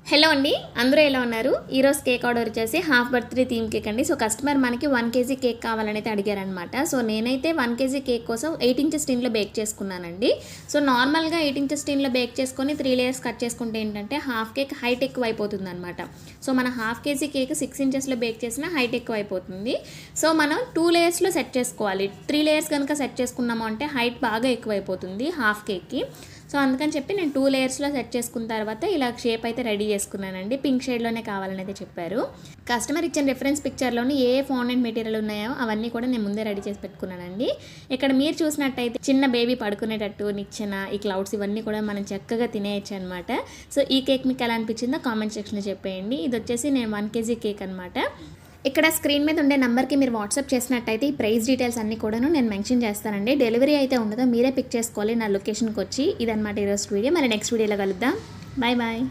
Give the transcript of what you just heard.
Hello అండి, అందరూ ఎలా ఉన్నారు? ఈరోజు కేక్ ఆర్డర్ వచ్చేసి హాఫ్ బర్త్డే థీమ్ కేక్ అండి. సో కస్టమర్ మనకి 1 కేజీ కేక్ కావాలని అయితే అడిగారనమాట. సో నేనైతే 1 కేజీ కేక్ కోసం 8 ఇంచెస్ టిన్లో బేక్ చేసుకున్నానండి. సో నార్మల్గా 8 ఇంచెస్ టిన్లో బేక్ చేసుకొని 3 లేయర్స్ కట్ చేసుకుంటే ఏంటంటే హాఫ్ కేక్ హైట్ ఎక్కువ అయిపోతుంది అనమాట. సో మన హాఫ్ కేజీ కేక్ 6 ఇంచెస్లో బేక్ చేసినా హైట్ ఎక్కువ అయిపోతుంది. సో మనం 2 లేయర్స్లో సెట్ చేసుకోవాలి. 3 లేయర్స్ కనుక సెట్ చేసుకున్నాము అంటే హైట్ బాగా ఎక్కువ అయిపోతుంది హాఫ్ కేక్కి. సో అందుకని చెప్పి నేను 2 లేయర్స్లో సెట్ చేసుకున్న తర్వాత ఇలా షేప్ అయితే రెడీ చేసుకున్నానండి. పింక్ షేడ్లోనే కావాలని అయితే చెప్పారు. కస్టమర్ ఇచ్చిన రిఫరెన్స్ పిక్చర్లోని ఏ ఫౌండెంట్ మెటీరియల్ ఉన్నాయో అవన్నీ కూడా నేను ముందే రెడీ చేసి పెట్టుకున్నానండి. ఇక్కడ మీరు చూసినట్టయితే చిన్న బేబీ పడుకునేటట్టు నిచ్చెన, ఈ క్లౌడ్స్ ఇవన్నీ కూడా మనం చక్కగా తినేయచ్చు అనమాట. సో ఈ కేక్ మీకు ఎలా అనిపించిందో కామెంట్ సెక్షన్లో చెప్పేయండి. ఇది వచ్చేసి నేను 1 కేజీ కేక్ అనమాట. ఇక్కడ స్క్రీన్ మీద ఉండే నెంబర్కి మీరు వాట్సాప్ చేసినట్టయితే ఈ ప్రైస్ డీటెయిల్స్ అన్నీ కూడాను నేను మెన్షన్ చేస్తానండి. డెలివరీ అయితే ఉండదో మీరే పిక్ చేసుకోవాలి నా లొకేషన్కి వచ్చి. ఇదన్నమాట ఈరోజు వీడియో. మరి నెక్స్ట్ వీడియోలో కలుద్దాం. Bye bye.